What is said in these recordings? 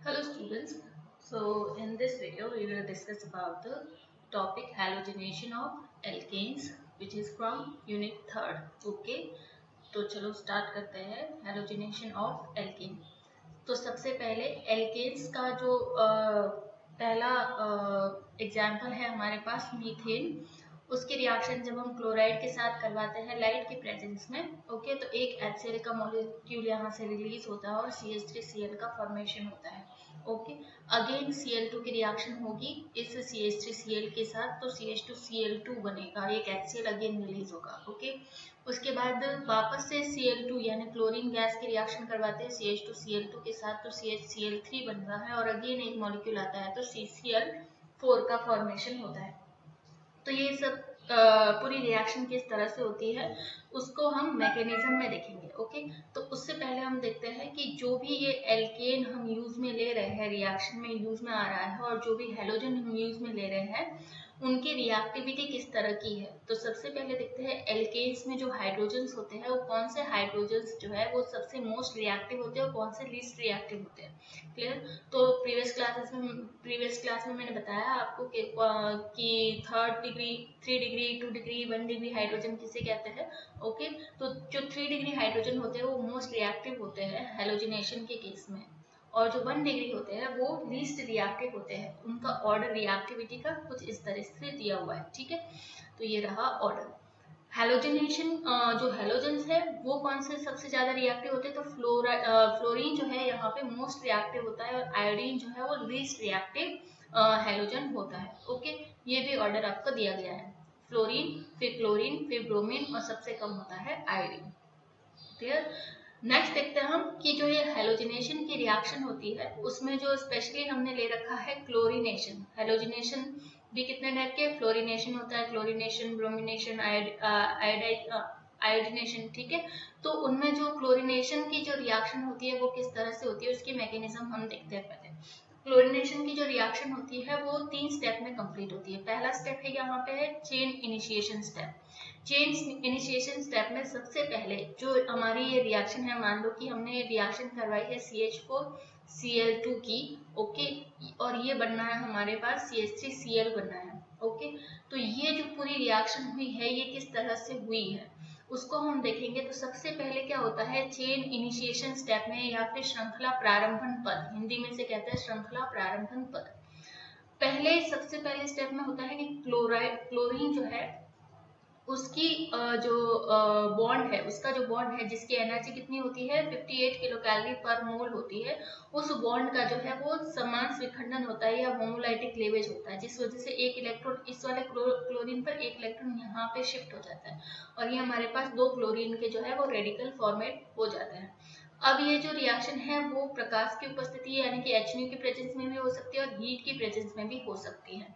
Hello students, so in this video we will discuss about the topic halogenation of alkanes which is from unit 3rd. Okay, तो चलो start करते हैं halogenation of alkane. तो सबसे पहले alkanes का जो पहला एग्जाम्पल है हमारे पास मीथेन. उसकी रिएक्शन जब हम क्लोराइड के साथ करवाते हैं लाइट के प्रेजेंस में, ओके, तो एक HCl का मॉलिक्यूल यहाँ से रिलीज होता है और CH3Cl का फॉर्मेशन होता है. ओके, अगेन Cl2 की रिएक्शन होगी इस CH3Cl के साथ, तो CH2Cl2 बनेगा, एक HCl अगेन रिलीज होगा. ओके, उसके बाद वापस से Cl2 यानी क्लोरीन गैस की रिएक्शन करवाते हैं CH2Cl2 के साथ, तो CHCl3 बन रहा है और अगेन एक मॉलिक्यूल आता है तो CCl4 का फॉर्मेशन होता है. तो ये सब पूरी रिएक्शन किस तरह से होती है उसको हम मैकेनिज्म में देखेंगे. ओके, तो उससे पहले हम देखते हैं कि जो भी ये एल्केन हम यूज में ले रहे हैं, रिएक्शन में यूज में आ रहा है, और जो भी हेलोजन हम यूज में ले रहे हैं उनकी रिएक्टिविटी किस तरह की है. तो सबसे पहले देखते हैं एल्केन्स में जो हाइड्रोजन्स होते हैं वो कौन से हाइड्रोजन्स जो है वो सबसे मोस्ट रिएक्टिव होते हैं और कौन से लीस्ट रिएक्टिव होते हैं. क्लियर. तो प्रीवियस क्लास में मैंने बताया आपको कि 3 डिग्री 2 डिग्री 1 डिग्री हाइड्रोजन किसे कहते हैं. ओके, तो जो 3 डिग्री हाइड्रोजन होते हैं वो मोस्ट रिएक्टिव होते हैं हेलोजिनेशन के केस में, और जो 1 डिग्री होते हैं वो लीस्ट रिएक्टिव होते हैं. उनका ऑर्डर रिएक्टिविटी का कुछ इस तरह से दिया हुआ है. ठीक है, तो ये रहा ऑर्डर. हेलोजिनेशन जो हेलोजेंस है वो कौन से सबसे ज्यादा रिएक्टिव होते हैं, तो फ्लोरीन जो है यहाँ पे मोस्ट रिएक्टिव होता है और आयोडीन जो है वो लीस्ट रिएक्टिव हेलोजन होता है. ओके, ये भी ऑर्डर आपको दिया गया है. फ्लोरीन, फिर क्लोरीन, फिर ब्रोमीन और सबसे कम होता है आयोडीन. क्लियर. नेक्स्ट देखते हैं हम कि जो ये हेलोजिनेशन की रिएक्शन होती है उसमें जो स्पेशली हमने ले रखा है क्लोरीनेशन. हेलोजिनेशन भी कितने टाइप के, फ्लोरीनेशन होता है, क्लोरीनेशन, ब्रोमिनेशन, आयोडीनेशन. ठीक है, तो उनमें जो क्लोरीनेशन की जो रिएक्शन होती है वो किस तरह से होती है उसकी मैकेनिज्म हम देखते हैं. पहले क्लोरीनेशन की जो रिएक्शन होती है वो 3 स्टेप में कंप्लीट होती है. पहला स्टेप है यहाँ पे है chain initiation step. Chain initiation step में सबसे पहले जो हमारी ये रिएक्शन है, मान लो कि हमने ये रिएक्शन करवाई है CH4Cl2 की. ओके, और ये बनना है हमारे पास CH3Cl बनना है. ओके, तो ये जो पूरी रिएक्शन हुई है ये किस तरह से हुई है उसको हम देखेंगे. तो सबसे पहले क्या होता है चेन इनिशिएशन स्टेप में, या फिर श्रृंखला प्रारंभन पद, हिंदी में से कहते हैं श्रृंखला प्रारंभन पद. पहले सबसे पहले स्टेप में होता है कि क्लोरीन जो है उसकी जो बॉन्ड है, उसका जो बॉन्ड है जिसकी एनर्जी कितनी होती है 58 किलो कैलोरी पर मोल होती है, उस बॉन्ड का जो है वो समान विखंडन होता है या होमोलाइटिक क्लीवेज होता है, जिस वजह से एक इलेक्ट्रॉन इस वाले क्लोरीन पर एक इलेक्ट्रॉन यहाँ पे शिफ्ट हो जाता है और ये हमारे पास 2 क्लोरीन के जो है वो रेडिकल फॉर्मेट हो जाते हैं. अब ये जो रिएक्शन है वो प्रकाश की उपस्थिति यानी कि HNO की प्रेजेंस में भी हो सकती है और हीट की प्रेजेंस में भी हो सकती है.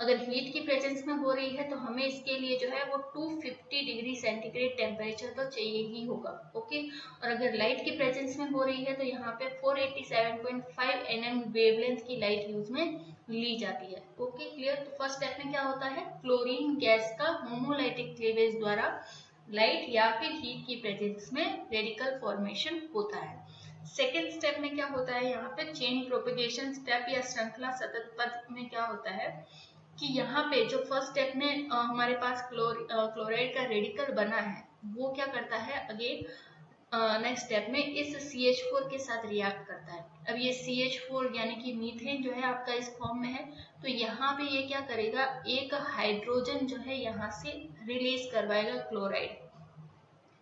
अगर हीट की प्रेजेंस में हो रही है तो हमें इसके लिए जो है वो 250 डिग्री सेंटीग्रेड टेम्परेचर तो चाहिए ही होगा. ओके, और अगर लाइट की प्रेजेंस में हो रही है तो यहाँ पे 487.5 nm वेवलेंथ की लाइट यूज में ली जाती है. Okay, clear. तो फर्स्ट स्टेप में क्या होता है, क्लोरीन गैस का होमोलाइटिक क्लीवेज द्वारा लाइट या फिर हीट की प्रेजेंस में रेडिकल फॉर्मेशन होता है. सेकेंड स्टेप में क्या होता है, यहाँ पे चेन प्रोपेगेशन स्टेप या श्रृंखला सतत पद में क्या होता है कि यहाँ पे जो फर्स्ट स्टेप में हमारे पास क्लोराइड का रेडिकल बना है वो क्या करता है, अगेन नेक्स्ट स्टेप में इस CH4 के साथ रिएक्ट करता है. अब ये CH4 यानी कि मीथेन जो है आपका इस फॉर्म में है, तो यहाँ पे ये क्या करेगा, एक हाइड्रोजन जो है यहाँ से रिलीज करवाएगा क्लोराइड.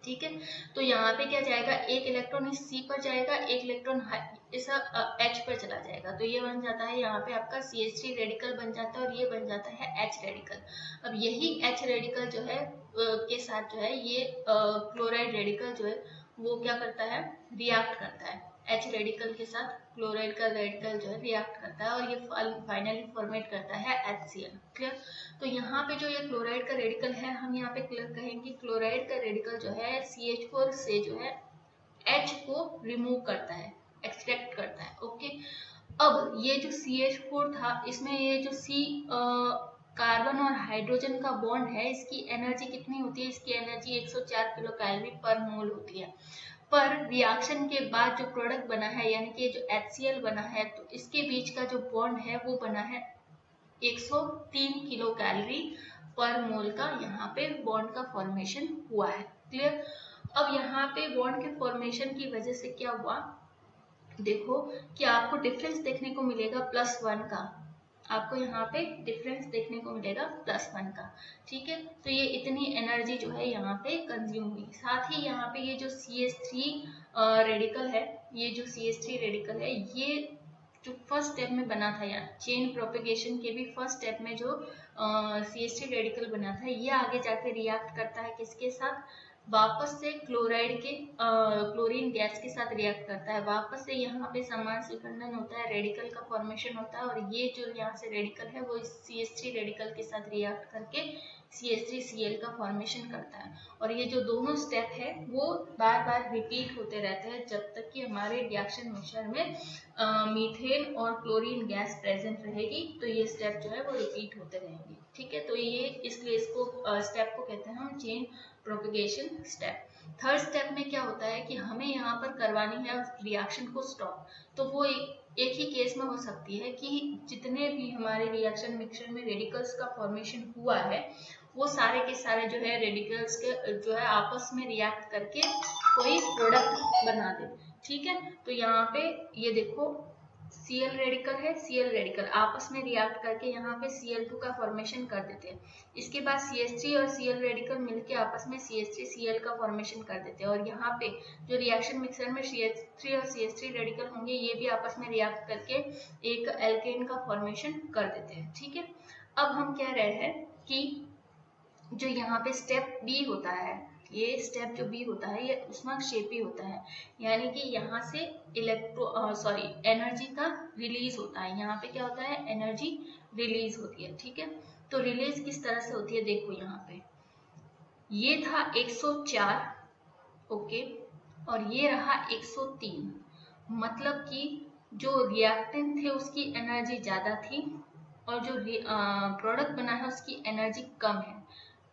ठीक है, तो यहाँ पे क्या जाएगा, एक इलेक्ट्रॉन इस C पर जाएगा, एक इलेक्ट्रॉन इस H पर चला जाएगा, तो ये बन जाता है यहाँ पे आपका CH3 रेडिकल बन जाता है और ये बन जाता है H रेडिकल. अब यही H रेडिकल जो है के साथ जो है ये क्लोराइड रेडिकल जो है वो क्या करता है, रिएक्ट करता है. H रेडिकल के साथ क्लोराइड का रेडिकल जो है रिएक्ट करता है और ये फाइनली फॉर्मेट करता है HCl. क्लियर. तो यहाँ पे जो ये क्लोराइड का रेडिकल है हम यहाँ पे क्लियर कहेंगे, क्लोराइड का रेडिकल जो है CH4 से जो है H को रिमूव करता है, एक्सट्रैक्ट करता है. ओके, अब ये जो CH4 था इसमें ये जो C कार्बन और हाइड्रोजन का बॉन्ड है इसकी एनर्जी कितनी होती है, इसकी एनर्जी 104 किलो कैलोरी पर मोल होती है. पर रिएक्शन के बाद जो प्रोडक्ट बना है यानी कि जो HCl बना है, तो इसके बीच का जो बॉन्ड है वो बना है 103 किलो कैलोरी पर मोल का यहाँ पे बॉन्ड का फॉर्मेशन हुआ है। क्लियर। अब यहाँ पे बॉन्ड के फॉर्मेशन की वजह से क्या हुआ, देखो कि आपको डिफरेंस देखने को मिलेगा +1 का, आपको यहाँ पे डिफरेंस देखने को मिलेगा +1 का। ठीक है, तो ये इतनी एनर्जी जो है यहाँ पे कंज्यूम हुई। साथ ही यहाँ पे ये जो CH3 रेडिकल है, ये जो CH3 रेडिकल है, ये जो फर्स्ट स्टेप में बना था, यहाँ चेन प्रोपेगेशन के भी फर्स्ट स्टेप में जो CH3 रेडिकल बना था, ये आगे जाके रिएक्ट करता है किसके साथ, वापस से क्लोराइड के क्लोरीन गैस के साथ रिएक्ट करता है, वापस से यहाँ पे समान विखंडन होता है, रेडिकल का फॉर्मेशन होता है, और ये जो यहाँ से रेडिकल है वो CH3 रेडिकल के साथ रिएक्ट करके CH3Cl का फॉर्मेशन करता है। और ये जो दोनों स्टेप है वो बार बार रिपीट होते रहते हैं जब तक कि हमारे रिएक्शन मिक्सचर में मीथेन और क्लोरीन गैस प्रेजेंट रहेगी, तो ये स्टेप जो है वो रिपीट होते रहेंगे। ठीक है, तो ये इसलिए इसको स्टेप को कहते हैं हम chain propagation step. Third step में क्या होता है कि हमें यहाँ पर करवानी है रिएक्शन को स्टॉप, तो वो एक ही केस में हो सकती है कि जितने भी हमारे रिएक्शन मिक्सचर में रेडिकल्स का फॉर्मेशन हुआ है वो सारे के सारे जो है रेडिकल्स के जो है आपस में रिएक्ट करके कोई प्रोडक्ट बना दे। ठीक है, तो यहाँ पे ये देखो Cl रेडिकल है, Cl रेडिकल आपस में रिएक्ट करके यहाँ पे Cl2 का फॉर्मेशन कर देते हैं। इसके बाद CH3 और Cl रेडिकल मिलके आपस में CH3Cl का फॉर्मेशन कर देते हैं, और यहाँ पे जो रिएक्शन मिक्सर में CH3 और CH3 रेडिकल होंगे ये भी आपस में रिएक्ट करके एक एल्केन का फॉर्मेशन कर देते हैं। ठीक है, अब हम कह रहे हैं कि जो यहाँ पे स्टेप बी होता है, ये स्टेप जो बी होता है ये उष्माक्षेपी होता है, यानी कि यहाँ से एनर्जी का रिलीज होता है। यहाँ पे क्या होता है, एनर्जी रिलीज होती है। ठीक है, तो रिलीज किस तरह से होती है, देखो यहाँ पे ये था 104, ओके, और ये रहा 103, मतलब कि जो रिएक्टेंट थे उसकी एनर्जी ज्यादा थी और जो प्रोडक्ट बना है उसकी एनर्जी कम है,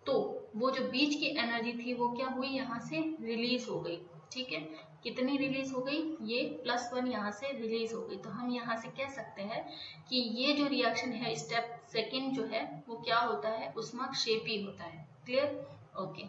तो वो जो बीच की एनर्जी थी वो क्या हुई, यहाँ से रिलीज हो गई। ठीक है, कितनी रिलीज हो गई, ये +1 यहाँ से रिलीज हो गई। तो हम यहाँ से कह सकते हैं कि ये जो रिएक्शन है स्टेप सेकंड जो है वो क्या होता है, उष्माक्षेपी होता है। क्लियर, ओके,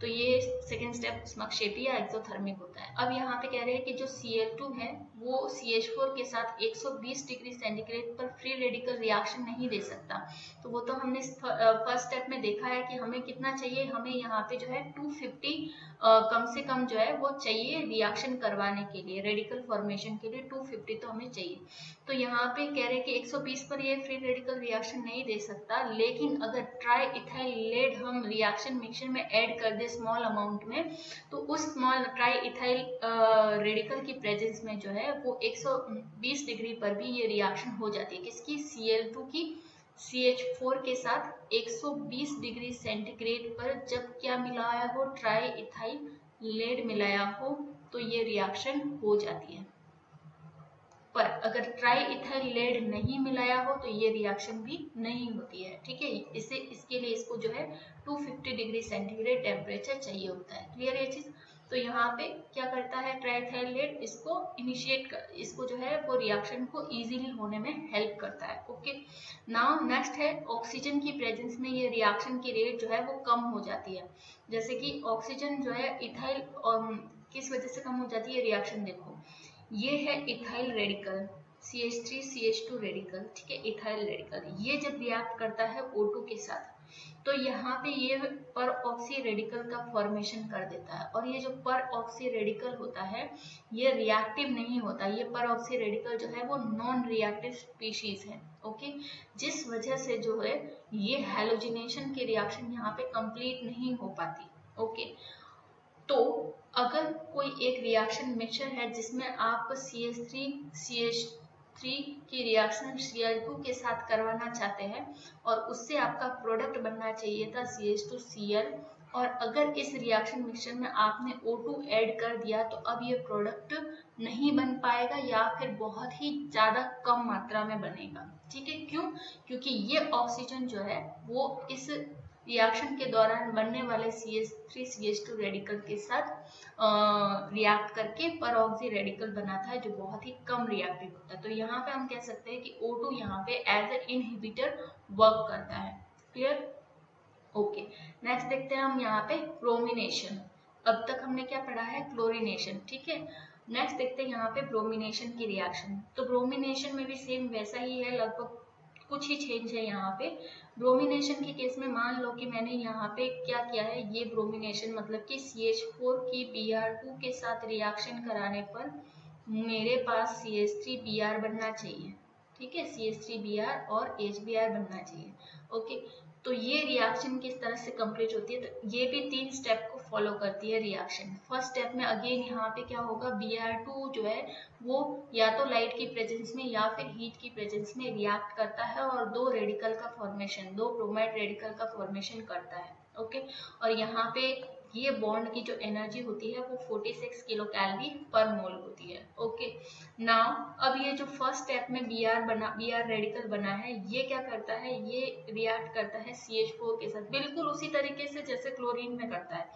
तो ये सेकेंड स्टेप उष्माक्षेपी या एक्सोथर्मिक होता है। अब यहाँ पे कह रहे हैं कि जो Cl2 है वो CH4 के साथ 120 डिग्री सेंटीग्रेड पर फ्री रेडिकल रिएक्शन नहीं दे सकता, तो वो तो हमने फर्स्ट स्टेप में देखा है कि हमें कितना चाहिए, हमें यहाँ पे जो है 250 कम से कम जो है वो चाहिए रिएक्शन करवाने के लिए, रेडिकल फॉर्मेशन के लिए 250 तो हमें चाहिए। तो यहाँ पे कह रहे हैं कि 120 पर ये फ्री रेडिकल रिएक्शन नहीं दे सकता, लेकिन अगर ट्राई इथाइल लेड हम रिएक्शन मिक्सचर में ऐड कर दे स्मॉल अमाउंट में, तो उस स्मॉल ट्राई इथाइल रेडिकल की प्रेजेंस में जो है वो 120 डिग्री पर भी ये रिएक्शन हो जाती है, किसकी, Cl2 की CH4 के साथ 120 डिग्री सेंटीग्रेड पर जब क्या मिलाया हो, ट्राई इथाइल लेड मिलाया हो, तो ये रिएक्शन हो जाती है। पर अगर ट्राई इथाइल लेड नहीं मिलाया हो तो ये रिएक्शन भी नहीं होती है। ठीक है, इसके लिए इसको जो है 250 डिग्री सेंटीग्रेड टेम्परेचर चाहिए होता है। क्लियर ये चीज, तो यहाँ पे क्या करता है ट्राई इथाइल लेड, इसको इसको जो है वो रिएक्शन को इजीली होने में हेल्प करता है। ओके, नाउ नेक्स्ट है ऑक्सीजन की प्रेजेंस में ये रिएक्शन की रेट जो है वो कम हो जाती है। जैसे कि ऑक्सीजन जो है इथाइल किस वजह से कम हो जाती है, रिएक्शन देखो, ये है इथाइल रेडिकल CH3CH2 रेडिकल। ठीक है, इथाइल रेडिकल ये जब रिएक्ट करता है O2 के साथ, तो यहाँ पे ये पर ऑक्सी रेडिकल का फॉर्मेशन कर देता है, और ये जो पर ऑक्सी रेडिकल होता है ये रिएक्टिव नहीं होता, ये पर ऑक्सी रेडिकल जो है वो नॉन रिएक्टिव स्पीशीज है। ओके, जिस वजह से जो है ये हैलोजिनेशन की रिएक्शन यहाँ पे कंप्लीट नहीं हो पाती। ओके, तो अगर कोई एक रिएक्शन मिक्सचर है जिसमें आप CH3 की रिएक्शन Cl2 के साथ करवाना चाहते हैं और उससे आपका प्रोडक्ट बनना चाहिए था CH2Cl, और अगर इस रिएक्शन मिक्सचर में आपने O2 ऐड कर दिया तो अब ये प्रोडक्ट नहीं बन पाएगा या फिर बहुत ही ज्यादा कम मात्रा में बनेगा। ठीक है, क्यों, क्योंकि ये ऑक्सीजन जो है वो इस रिएक्शन के दौरान बनने वाले CH3CH2 रेडिकल के साथ रिएक्ट करके परऑक्सी रेडिकल बनाता है जो बहुत ही कम रिएक्टिव होता है। तो यहाँ पे हम कह सकते हैं कि O2 यहाँ पे एज ए इनहिबिटर वर्क करता है। क्लियर? ओके, नेक्स्ट देखते हैं हम यहाँ पे ब्रोमिनेशन। अब तक हमने क्या पढ़ा है? क्लोरीनेशन। ठीक है, नेक्स्ट देखते हैं यहाँ पे ब्रोमिनेशन की रिएक्शन। तो ब्रोमिनेशन में भी सेम वैसा ही है, लगभग कुछ ही चेंज है यहाँ पे। ब्रोमिनेशन के केस में मान लो कि मैंने यहाँ पे क्या किया है, ये ब्रोमिनेशन मतलब कि CH4 की Br2 के साथ रिएक्शन कराने पर मेरे पास CH3Br बनना चाहिए। ठीक है, CH3Br और HBr बनना चाहिए। ओके, तो ये रिएक्शन किस तरह से कंप्लीट होती है? तो ये भी 3 स्टेप को फॉलो करती है रिएक्शन। फर्स्ट स्टेप में अगेन यहाँ पे क्या होगा, Br2 जो है वो या तो लाइट की प्रेजेंस में या फिर हीट की प्रेजेंस में रिएक्ट करता है और 2 रेडिकल का फॉर्मेशन, 2 ब्रोमाइड रेडिकल का फॉर्मेशन करता है। ओके, और यहाँ पे ये बॉन्ड की जो एनर्जी होती है वो 46 किलो कैलोरी पर मोल होती है। ओके, नाउ अब ये जो फर्स्ट स्टेप में Br रेडिकल बना है, ये क्या करता है, ये रिएक्ट करता है CH4 के साथ, बिल्कुल उसी तरीके से जैसे क्लोरीन में करता है।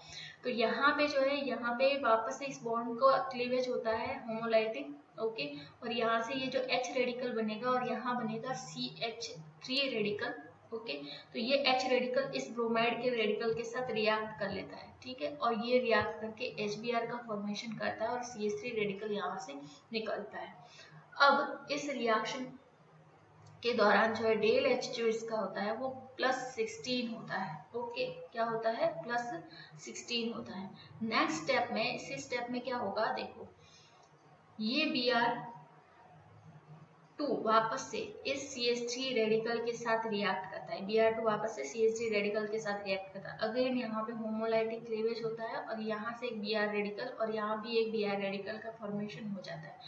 तो यहाँ पे जो है, यहाँ पे वापस से इस बॉन्ड को क्लीवेज होता है होमोलाइटिक। ओके, और यहाँ से ये जो H रेडिकल बनेगा और यहाँ बनेगा CH3 रेडिकल। ओके, तो ये H रेडिकल इस ब्रोमाइड के रेडिकल के साथ रिएक्ट कर लेता है। ठीक है, और ये रिएक्ट करके HBr का फॉर्मेशन करता है और CH3 रेडिकल यहाँ से निकलता है। अब इस रिएक्शन के दौरान जो है डेल H जो इसका होता है वो +16 होता है। ओके, क्या होता है? +16 होता है। नेक्स्ट स्टेप में, इसी स्टेप में क्या होगा, देखो ये Br2 वापस से इस CH3 रेडिकल के साथ रिएक्ट करता है। Br2 वापस से CH3 रेडिकल के साथ रिएक्ट करता है। अगेन यहाँ पे होमोलाइटिक क्लीवेज होता है और यहाँ से एक Br रेडिकल और यहाँ भी एक Br रेडिकल का फॉर्मेशन हो जाता है।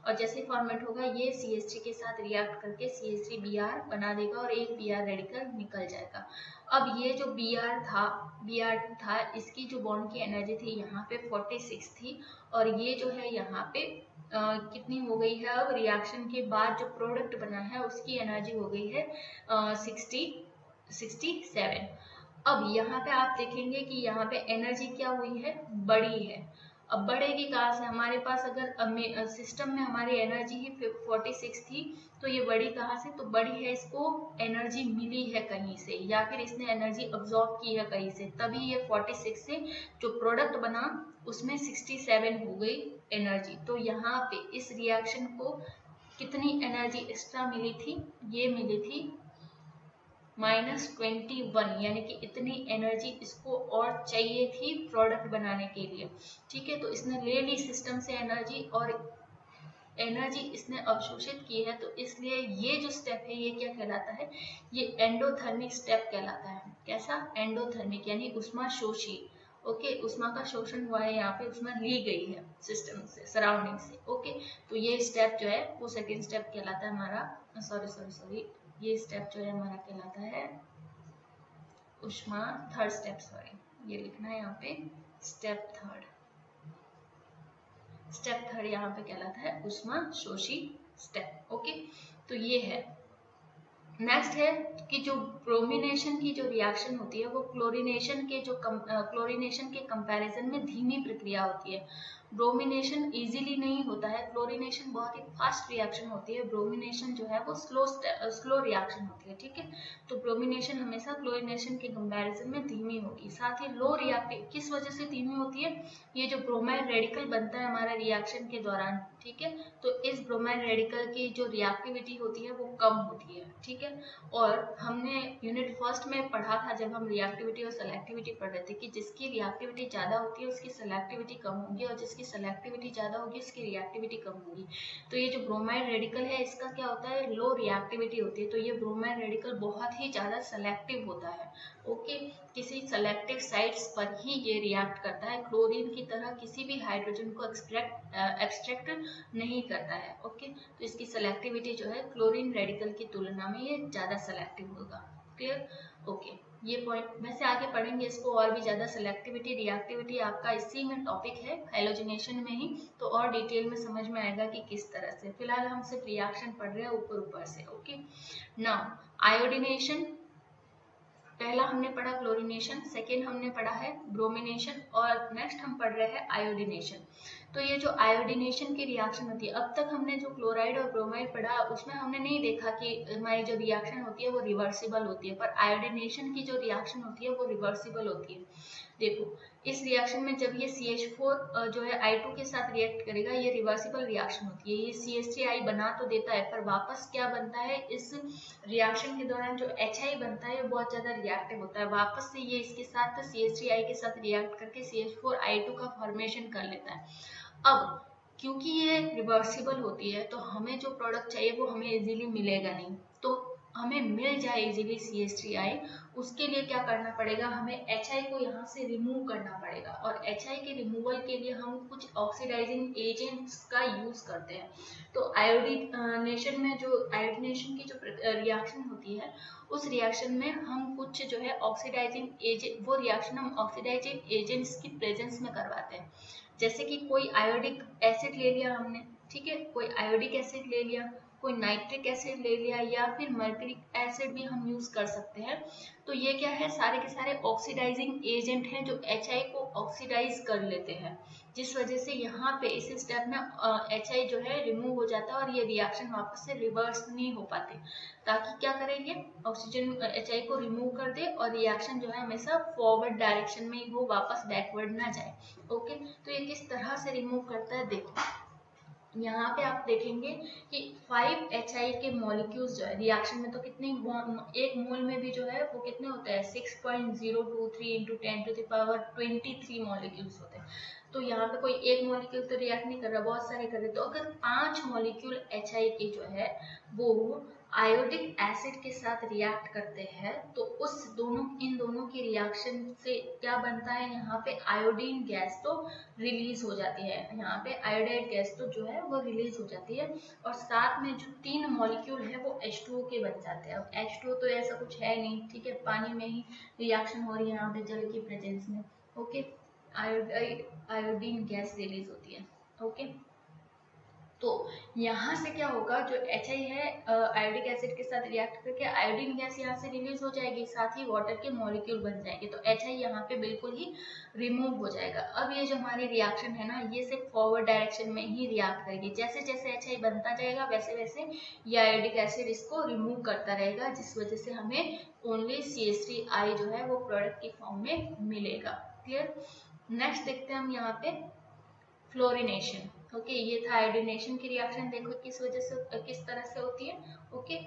और जैसे फॉर्मेट होगा, ये CH3 के साथ रिएक्ट करके CH3Br बना देगा और एक Br रेडिकल निकल जाएगा। अब ये जो Br2 था, इसकी जो बॉन्ड की एनर्जी थी यहाँ पे 46 थी और ये जो है यहाँ पे कितनी हो गई है? अब रिएक्शन के बाद जो प्रोडक्ट बना है उसकी एनर्जी हो गई है 67। अब यहाँ पे आप देखेंगे कि यहाँ पे एनर्जी क्या हुई है? बड़ी है। अब बढ़ेगी कहाँ से? हमारे पास अगर सिस्टम में हमारी एनर्जी ही 46 थी, तो ये बढ़ी कहाँ से? तो बढ़ी है, इसको एनर्जी मिली है कहीं से या फिर इसने एनर्जी अब्सॉर्ब की है कहीं से, तभी ये 46 से जो प्रोडक्ट बना उसमें 67 हो गई एनर्जी। तो यहाँ पे इस रिएक्शन को कितनी एनर्जी एक्स्ट्रा मिली थी? ये मिली थी -21, यानी कि इतनी एनर्जी इसको और चाहिए थी प्रोडक्ट बनाने के लिए। ठीक है, तो इसने ले ली सिस्टम से एनर्जी और एनर्जी इसने अवशोषित की है, तो इसलिए ये जो स्टेप है ये क्या कहलाता है? ये एंडोथर्मिक स्टेप कहलाता है। कैसा? एंडोथर्मिक, यानी उष्मा शोषी। ओके, उष्मा का शोषण हुआ है, यहाँ पे उष्मा ली गई है सिस्टम से, सराउंडिंग से। ओके, तो ये स्टेप जो है वो सेकेंड स्टेप कहलाता है हमारा, सॉरी ये स्टेप जो है हमारा कहलाता है उष्मा थर्ड स्टेप, सॉरी ये लिखना है यहाँ पे स्टेप थर्ड यहाँ पे कहलाता है उष्मा शोषी स्टेप। ओके, तो ये है। नेक्स्ट है कि जो ब्रोमिनेशन की जो रिएक्शन होती है वो क्लोरीनेशन के कंपैरिजन में धीमी प्रक्रिया होती है। ब्रोमिनेशन इजीली नहीं होता है, क्लोरीनेशन बहुत ही फास्ट रिएक्शन होती है, ब्रोमिनेशन जो है वो स्लो रिएक्शन होती है। ठीक है, तो ब्रोमिनेशन हमेशा क्लोरीनेशन के कंपैरिजन में धीमी होगी। साथ ही लो रिएक्टिव, किस वजह से धीमी होती है? ये जो ब्रोमाइड रेडिकल बनता है हमारा रिएक्शन के दौरान, ठीक है, तो इस ब्रोमाइड रेडिकल की जो रिएक्टिविटी होती है वो कम होती है। ठीक है, और हमने यूनिट फर्स्ट में पढ़ा था जब हम रिएक्टिविटी और सेलेक्टिविटी पढ़ रहे थे कि जिसकी रिएक्टिविटी ज्यादा होती है उसकी सेलेक्टिविटी कम होगी और जिसकी सेलेक्टिविटी ज्यादा होगी उसकी रिएक्टिविटी कम होगी। तो ये जो ब्रोमाइड रेडिकल है इसका क्या होता है? लो रिएक्टिविटी होती है, तो ये ब्रोमाइड रेडिकल बहुत ही ज्यादा सेलेक्टिव होता है। ओके, किसी सेलेक्टिव साइट्स पर ही ये रिएक्ट करता है, क्लोरीन की तरह किसी भी हाइड्रोजन को एक्सट्रैक्ट नहीं करता है। ओके, तो इसकी सेलेक्टिविटी जो है क्लोरीन रेडिकल की तुलना में ये ज्यादा सेलेक्टिव होगा। क्लियर? ओके, ये पॉइंट वैसे आगे पढ़ेंगे इसको और भी ज्यादा। सेलेक्टिविटी रिएक्टिविटी आपका इसी में टॉपिक है, हैलोजिनेशन में ही, तो और डिटेल में समझ में आएगा कि किस तरह से। फिलहाल हम सिर्फ रिएक्शन पढ़ रहे हैं ऊपर से। ओके, नाउ आयोडीनेशन पहला हमने पढ़ा क्लोरीनेशन, सेकेंड हमने पढ़ा है ब्रोमिनेशन, और नेक्स्ट हम पढ़ रहे हैं आयोडीनेशन। तो ये जो आयोडीनेशन की रिएक्शन होती है, अब तक हमने जो क्लोराइड और ब्रोमाइड पढ़ा उसमें हमने नहीं देखा कि हमारी जो रिएक्शन होती है वो रिवर्सिबल होती है, पर आयोडीनेशन की जो रिएक्शन होती है वो रिवर्सिबल होती है। देखो इस रिएक्शन में जब ये CH4 जो है I2 के साथ रिएक्ट करेगा, ये रिवर्सिबल रिएक्शन होती है। ये CH3I बना तो देता है, पर वापस क्या बनता है, इस रिएक्शन के दौरान जो HI बनता है बहुत ज्यादा रिएक्टिव होता है, वापस से ये इसके साथ CH3I के साथ रिएक्ट करके CH4I2 का फॉर्मेशन कर लेता है। अब क्योंकि ये रिवर्सिबल होती है तो हमें जो प्रोडक्ट चाहिए वो हमें इजीली मिलेगा नहीं, तो हमें मिल जाए इजीली CH3I, उसके लिए क्या करना पड़ेगा, हमें HI को यहाँ से रिमूव करना पड़ेगा, और HI के रिमूवल के लिए हम कुछ ऑक्सीडाइजिंग एजेंट्स का यूज करते हैं। तो आयोडीनेशन में जो आयोडीनेशन की जो रिएक्शन होती है, उस रिएक्शन में हम कुछ जो है ऑक्सीडाइजिंग एजेंट, वो रिएक्शन हम ऑक्सीडाइजिंग एजेंट्स की प्रेजेंस में करवाते हैं। जैसे कि कोई आयोडिक एसिड ले लिया हमने, ठीक है, कोई आयोडिक एसिड ले लिया, कोई नाइट्रिक एसिड ले लिया, या फिर मर्क्यूरिक एसिड भी हम यूज कर सकते हैं। तो ये क्या है, सारे के सारे ऑक्सीडाइजिंग एजेंट हैं जो HI को ऑक्सीडाइज कर लेते हैं, जिस वजह से यहाँ पे इस स्टेप में HI जो है रिमूव हो जाता है और ये रिएक्शन वापस से रिवर्स नहीं हो पाते, ताकि क्या करे, ये ऑक्सीजन HI को रिमूव कर दे और रिएक्शन जो है हमेशा फॉरवर्ड डायरेक्शन में ही हो, वापस बैकवर्ड ना जाए। ओके, तो ये किस तरह से रिमूव करता है, देखो यहाँ पे आप देखेंगे कि 5HI के मॉलिक्यूल्स जो है रिएक्शन में, तो कितनी, एक मोल में भी जो है वो कितने होते हैं, 6.023 × 10⁻23 मॉलिक्यूल्स होते हैं। तो यहाँ पे कोई एक मॉलिक्यूल तो रिएक्ट नहीं कर रहा, बहुत सारे कर रहे। तो अगर 5 मॉलिक्यूल HI के जो है वो आयोडिक एसिड के साथ रिएक्ट करते हैं, तो इन दोनों की रिएक्शन से क्या बनता है, यहाँ पे आयोडीन गैस तो रिलीज हो जाती है, यहाँ पे आयोडाइड गैस तो जो है वो रिलीज हो जाती है, और साथ में जो 3 मॉलिक्यूल है वो H2O के बन जाते हैं। अब H2O तो ऐसा कुछ है नहीं, ठीक है, पानी में ही रिएक्शन हो रही है यहाँ पे जल की प्रेजेंस में। ओके, आयोडीन गैस रिलीज होती है। ओके, तो यहाँ से क्या होगा, जो HI है आयोडिक एसिड के साथ रिएक्ट करके आयोडीन गैस यहाँ से रिलीज हो जाएगी, साथ ही वाटर के मॉलिक्यूल बन जाएंगे, तो HI यहाँ पे बिल्कुल ही रिमूव हो जाएगा। अब ये जो हमारी रिएक्शन है ना, ये सिर्फ फॉरवर्ड डायरेक्शन में ही रिएक्ट करेगी, जैसे जैसे HI बनता जाएगा वैसे वैसे ये आयोडिक एसिड इसको रिमूव करता रहेगा, जिस वजह से हमें ओनली CH3I जो है वो प्रोडक्ट की फॉर्म में मिलेगा। क्लियर। नेक्स्ट देखते हैं हम यहाँ पे फ्लोरिनेशन। ओके, ये था आयोडीनेशन की रिएक्शन, देखो किस वजह से, किस तरह से होती है। ओके,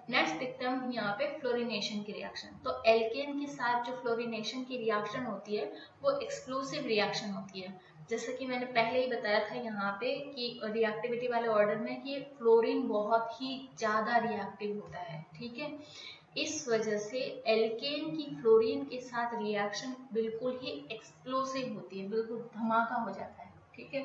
नेक्स्ट देखते हैं हम यहाँ पे फ्लोरिनेशन की रिएक्शन। तो एल्केन के साथ जो फ्लोरिनेशन की रिएक्शन होती है वो एक्सक्लूसिव रिएक्शन होती है। जैसे कि मैंने पहले ही बताया था यहाँ पे कि रिएक्टिविटी वाले ऑर्डर में कि फ्लोरीन बहुत ही ज्यादा रिएक्टिव होता है, ठीक है, इस वजह से एल्केन की फ्लोरीन के साथ रिएक्शन बिल्कुल ही एक्सप्लोसिव होती है, बिल्कुल धमाका हो जाता है, ठीक है।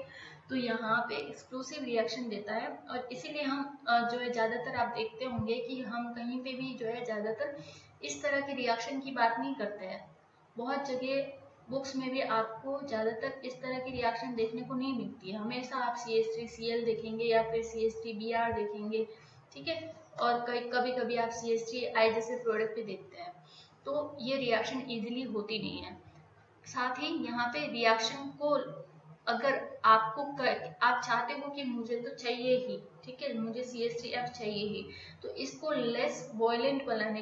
तो यहाँ पे एक्सप्लोसिव रिएक्शन देता है, और इसीलिए हम जो है ज्यादातर आप देखते होंगे कि हम कहीं पे भी जो है ज्यादातर इस तरह की रिएक्शन की बात नहीं करते हैं। बहुत जगह बुक्स में भी आपको ज्यादातर इस तरह की रिएक्शन देखने को नहीं मिलती है, हमेशा आप CH3Cl देखेंगे या फिर CH3Br देखेंगे, ठीक है, और कभी कभी आप CH3I जैसे प्रोडक्ट भी देखते हैं। तो ये रिएक्शन इजीली होती नहीं है। साथ ही यहाँ पे रिएक्शन को अगर आप चाहते हो कि मुझे तो चाहिए ही, ठीक है, मुझे CH3F चाहिए ही, तो इसको लेस बॉयलेंट बनाने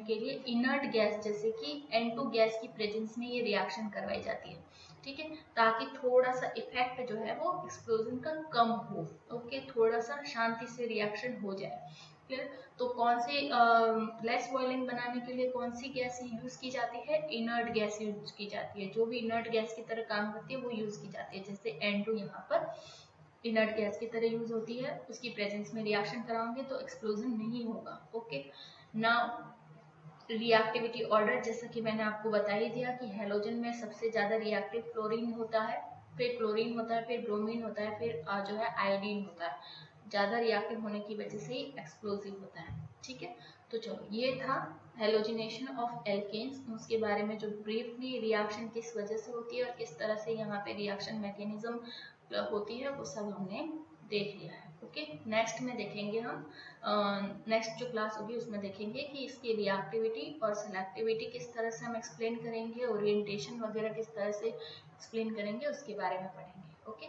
के लिए इनर्ट गैस जैसे कि N2 गैस की प्रेजेंस में ये रिएक्शन करवाई जाती है, ठीक है, ताकि थोड़ा सा इफेक्ट जो है वो एक्सप्लोजन का कम हो। ओके, थोड़ा सा शांति से रिएक्शन हो जाए। क्लियर। तो कौन सी लेस बॉइलिंग बनाने के लिए कौन सी गैस यूज की जाती है, इनर्ट गैस यूज की जाती है, जो भी इनर्ट गैस की तरह काम करती है वो यूज की जाती है। जैसे N2 यहाँ पर इनर्ट गैस की तरह यूज होती है, उसकी प्रेजेंस में रिएक्शन कराओगे तो एक्सप्लोजन नहीं होगा। ओके, नाउ रिएक्टिविटी ऑर्डर, जैसा कि मैंने आपको बता ही दिया कि हेलोजन में सबसे ज्यादा रिएक्टिव फ्लोरीन होता है, फिर क्लोरीन होता है, फिर ब्रोमीन होता है, फिर जो है आयोडीन होता है, ज्यादा रिएक्टिव होने की वजह से ही एक्सप्लोसिव होता है, ठीक है। तो चलो, ये था हेलोजिनेशन ऑफ एल्केन्स, उसके बारे में जो ब्रीफली रिएक्शन किस वजह से होती है और किस तरह से यहाँ पे रिएक्शन मैकेनिज्म होती है वो सब हमने देख लिया है। ओके, नेक्स्ट में देखेंगे हम, नेक्स्ट जो क्लास होगी उसमें देखेंगे कि इसकी रिएक्टिविटी और सेलेक्टिविटी किस तरह से हम एक्सप्लेन करेंगे, ओरिएंटेशन वगैरह किस तरह से एक्सप्लेन करेंगे, उसके बारे में पढ़ेंगे। ओके।